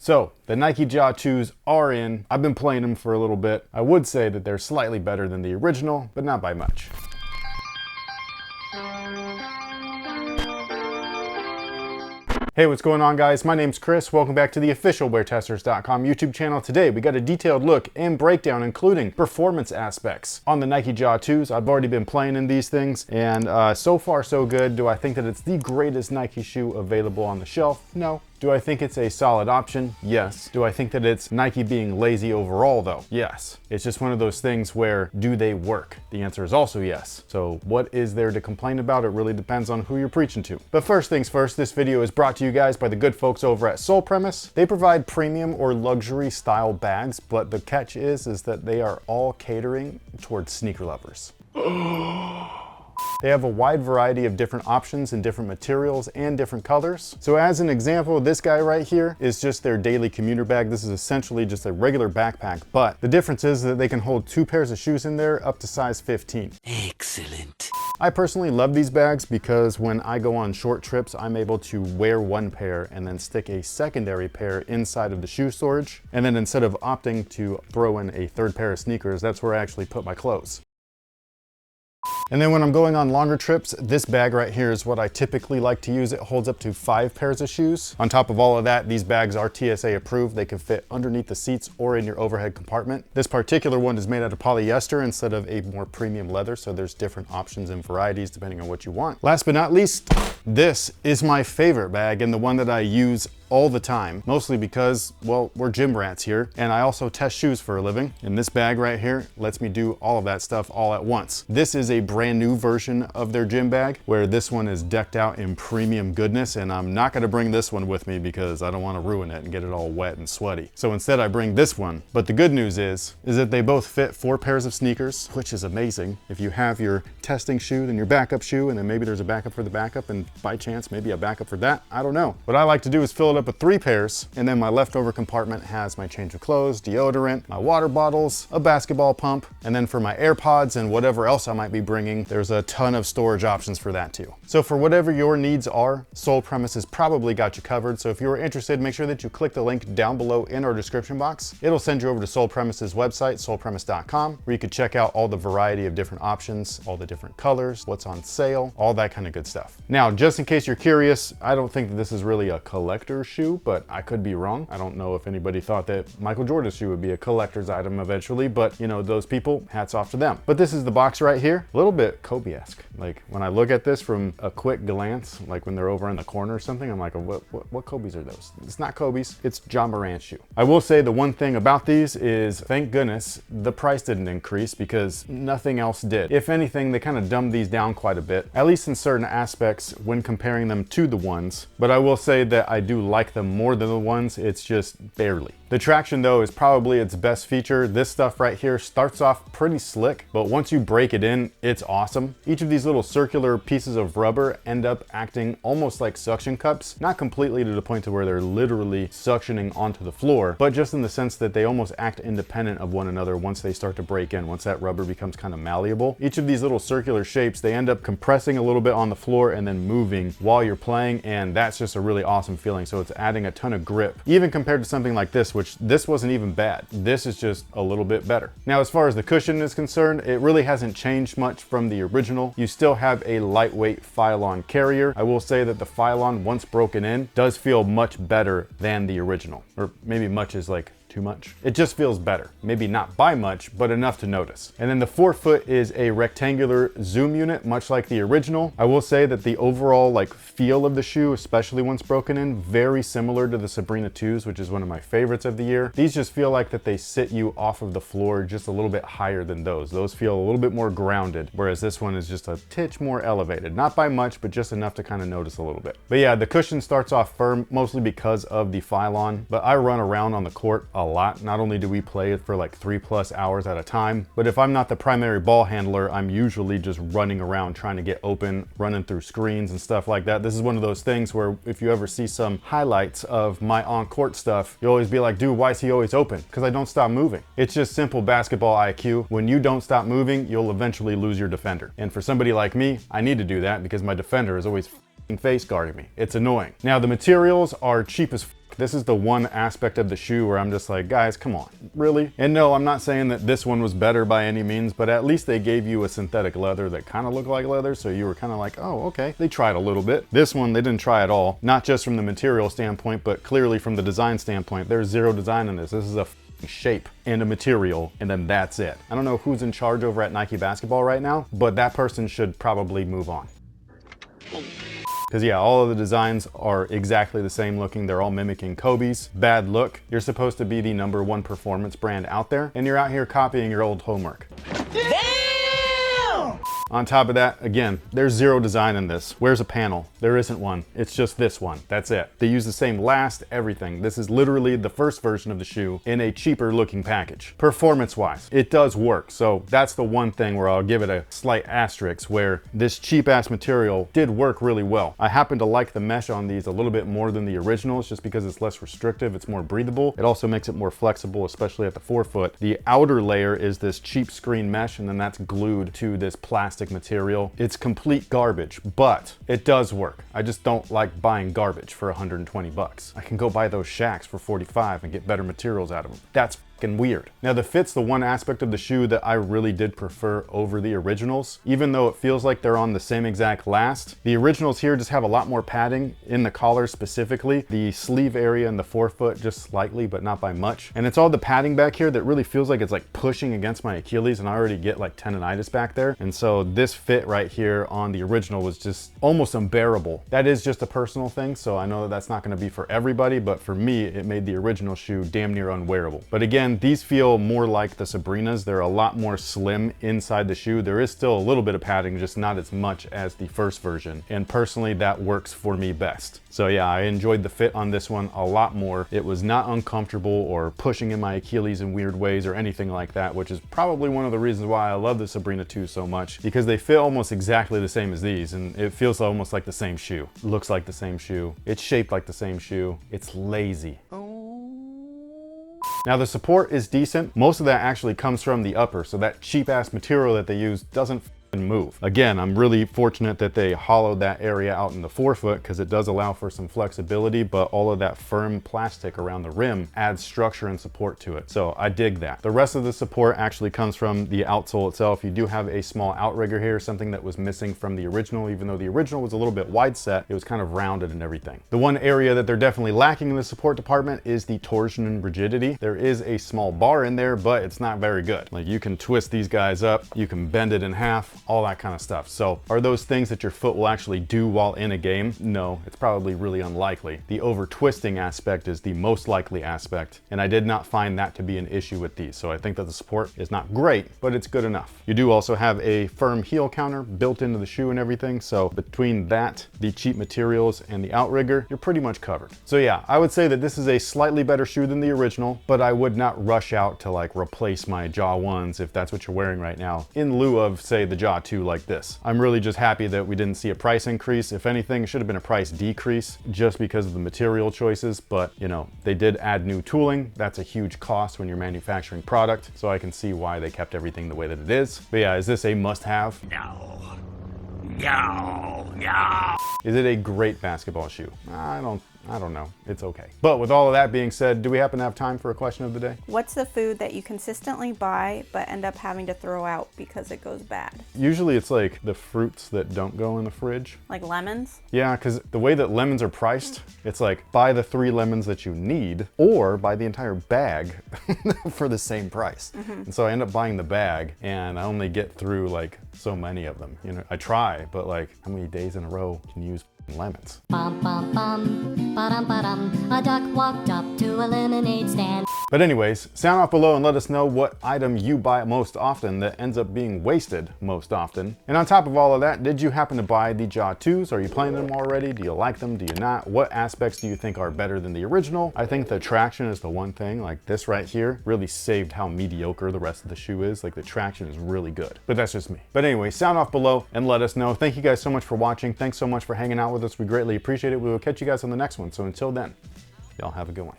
So the Nike Jaw 2s are in. I've been playing them for a little bit. I would say that they're slightly better than the original, but not by much. Hey, what's going on, guys? My name's Chris. Welcome back to the official WearTesters.com YouTube channel. Today, we got a detailed look and breakdown, including performance aspects on the Nike Jaw 2s. I've already been playing in these things, and so far, so good. Do I think that it's the greatest Nike shoe available on the shelf? No. Do I think it's a solid option? Yes. Do I think that it's Nike being lazy overall, though? Yes. It's just one of those things where, do they work? The answer is also yes. So what is there to complain about? It really depends on who you're preaching to. But first things first, this video is brought to you guys by the good folks over at Sole Premise. They provide premium or luxury style bags, but the catch is that they are all catering towards sneaker lovers. They have a wide variety of different options and different materials and different colors. So as an example, this guy right here is just their daily commuter bag. This is essentially just a regular backpack, but the difference is that they can hold 2 pairs of shoes in there up to size 15. Excellent. I personally love these bags because when I go on short trips, I'm able to wear one pair and then stick a secondary pair inside of the shoe storage. And then instead of opting to throw in a third pair of sneakers, that's where I actually put my clothes. And then when I'm going on longer trips, this bag right here is what I typically like to use. It holds up to 5 pairs of shoes. On top of all of that, these bags are TSA approved. They can fit underneath the seats or in your overhead compartment. This particular one is made out of polyester instead of a more premium leather, so there's different options and varieties depending on what you want. Last but not least, this is my favorite bag and the one that I use all the time, mostly because, well, we're gym rats here, and I also test shoes for a living. And this bag right here lets me do all of that stuff all at once. This is a brand new version of their gym bag, where this one is decked out in premium goodness, and I'm not gonna bring this one with me because I don't wanna ruin it and get it all wet and sweaty. So instead I bring this one. But the good news is that they both fit 4 pairs of sneakers, which is amazing. If you have your testing shoe, then your backup shoe, and then maybe there's a backup for the backup, and by chance, maybe a backup for that, I don't know. What I like to do is fill it up with 3 pairs, and then my leftover compartment has my change of clothes, deodorant, my water bottles, a basketball pump, and then for my AirPods and whatever else I might be bringing, there's a ton of storage options for that too. So for whatever your needs are, Sole Premise has probably got you covered. So if you're interested, make sure that you click the link down below in our description box. It'll send you over to Sole Premise's website, solepremise.com, where you can check out all the variety of different options, all the different colors, what's on sale, all that kind of good stuff. Now, just in case you're curious, I don't think that this is really a collector's shoe, but I could be wrong. I don't know if anybody thought that Michael Jordan's shoe would be a collector's item eventually, but you know, those people, hats off to them. But this is the box right here, a little bit Kobe-esque. Like when I look at this from a quick glance, like when they're over in the corner or something, I'm like, what Kobe's are those? It's not Kobe's, it's John Morant's shoe. I will say the one thing about these is, thank goodness, the price didn't increase because nothing else did. If anything, they kind of dumbed these down quite a bit, at least in certain aspects when comparing them to the ones. But I will say that I do like them more than the ones, it's just barely. The traction though is probably its best feature. This stuff right here starts off pretty slick, but once you break it in, it's awesome. Each of these little circular pieces of rubber end up acting almost like suction cups, not completely to the point to where they're literally suctioning onto the floor, but just in the sense that they almost act independent of one another once they start to break in, once that rubber becomes kind of malleable. Each of these little circular shapes, they end up compressing a little bit on the floor and then moving while you're playing, and that's just a really awesome feeling. So it's adding a ton of grip, even compared to something like this, which this wasn't even bad. This is just a little bit better. Now, as far as the cushion is concerned, it really hasn't changed much from the original. You still have a lightweight Phylon carrier. I will say that the Phylon, once broken in, does feel much better than the original. Or maybe much is like too much. It just feels better. Maybe not by much, but enough to notice. And then the forefoot is a rectangular zoom unit, much like the original. I will say that the overall like feel of the shoe, especially once broken in, very similar to the Sabrina 2s, which is one of my favorites of the year. These just feel like that they sit you off of the floor just a little bit higher than those. Those feel a little bit more grounded, whereas this one is just a titch more elevated. Not by much, but just enough to kind of notice a little bit. But yeah, the cushion starts off firm, mostly because of the Phylon, but I run around on the court a lot. Not only do we play it for like 3+ hours at a time, but if I'm not the primary ball handler, I'm usually just running around trying to get open, running through screens and stuff like that. This is one of those things where if you ever see some highlights of my on-court stuff, you'll always be like, dude, why is he always open? Because I don't stop moving. It's just simple basketball IQ. When you don't stop moving, you'll eventually lose your defender. And for somebody like me, I need to do that because my defender is always face guarding me. It's annoying. Now the materials are cheap as This is the one aspect of the shoe where I'm just like, guys, come on, really? And no, I'm not saying that this one was better by any means, but at least they gave you a synthetic leather that kind of looked like leather, so you were kind of like, oh, okay. They tried a little bit. This one, they didn't try at all, not just from the material standpoint, but clearly from the design standpoint. There's zero design in this. This is a shape and a material, and then that's it. I don't know who's in charge over at Nike Basketball right now, but that person should probably move on. Because yeah, all of the designs are exactly the same looking. They're all mimicking Kobe's. Bad look. You're supposed to be the #1 performance brand out there, and you're out here copying your old homework. On top of that, again, there's zero design in this. Where's a panel? There isn't one. It's just this one. That's it. They use the same last, everything. This is literally the first version of the shoe in a cheaper looking package. Performance-wise, it does work. So that's the one thing where I'll give it a slight asterisk, where this cheap ass material did work really well. I happen to like the mesh on these a little bit more than the originals, just because it's less restrictive. It's more breathable. It also makes it more flexible, especially at the forefoot. The outer layer is this cheap screen mesh, and then that's glued to this plastic material. It's complete garbage, but it does work. I just don't like buying garbage for 120 bucks. I can go buy those Shacks for 45 and get better materials out of them. That's fucking weird. Now the fit's the one aspect of the shoe that I really did prefer over the originals. Even though it feels like they're on the same exact last, the originals here just have a lot more padding in the collar specifically. The sleeve area and the forefoot just slightly, but not by much. And it's all the padding back here that really feels like it's like pushing against my Achilles, and I already get like tendonitis back there. And so this fit right here on the original was just almost unbearable. That is just a personal thing, so I know that that's not going to be for everybody, but for me, it made the original shoe damn near unwearable. But again, these feel more like the Sabrinas. They're a lot more slim inside the shoe. There is still a little bit of padding, just not as much as the first version. And personally, that works for me best. So yeah, I enjoyed the fit on this one a lot more. It was not uncomfortable or pushing in my Achilles in weird ways or anything like that, which is probably one of the reasons why I love the Sabrina 2 so much, because they fit almost exactly the same as these, and it feels almost like the same shoe. It looks like the same shoe. It's shaped like the same shoe. It's lazy. Now the support is decent. Most of that actually comes from the upper, so that cheap ass material that they use doesn't move. Again, I'm really fortunate that they hollowed that area out in the forefoot, because it does allow for some flexibility, but all of that firm plastic around the rim adds structure and support to it. So I dig that. The rest of the support actually comes from the outsole itself. You do have a small outrigger here, something that was missing from the original. Even though the original was a little bit wide set, it was kind of rounded and everything. The one area that they're definitely lacking in the support department is the torsion and rigidity. There is a small bar in there, but it's not very good. Like, you can twist these guys up, you can bend it in half, all that kind of stuff. So are those things that your foot will actually do while in a game? No, it's probably really unlikely. The over twisting aspect is the most likely aspect, and I did not find that to be an issue with these. So I think that the support is not great, but it's good enough. You do also have a firm heel counter built into the shoe and everything. So between that, the cheap materials, and the outrigger, you're pretty much covered. So yeah, I would say that this is a slightly better shoe than the original, but I would not rush out to like replace my Jaw 1s, if that's what you're wearing right now, in lieu of say the Jaw 2 like this. I'm really just happy that we didn't see a price increase. If anything, it should have been a price decrease just because of the material choices, but you know, they did add new tooling. That's a huge cost when you're manufacturing product, so I can see why they kept everything the way that it is. But yeah, is this a must-have? No. No. No. Is it a great basketball shoe? I don't know. It's okay. But with all of that being said, do we happen to have time for a question of the day? What's the food that you consistently buy but end up having to throw out because it goes bad? Usually it's like the fruits that don't go in the fridge. Like lemons? Yeah, because the way that lemons are priced, it's like buy the 3 lemons that you need or buy the entire bag for the same price. And so I end up buying the bag and I only get through like so many of them. You know, I try, but like how many days in a row can you use lemons? Bum, bum, bum. Ba-dum, ba-dum. A duck walked up to a lemonade stand. But anyways, sound off below and let us know what item you buy most often that ends up being wasted most often. And on top of all of that, did you happen to buy the Jaw 2s? Are you playing them already? Do you like them? Do you not? What aspects do you think are better than the original? I think the traction is the one thing. Like this right here really saved how mediocre the rest of the shoe is. Like the traction is really good, but that's just me. But anyway, sound off below and let us know. Thank you guys so much for watching. Thanks so much for hanging out with us. We greatly appreciate it. We will catch you guys on the next one. So until then, y'all have a good one.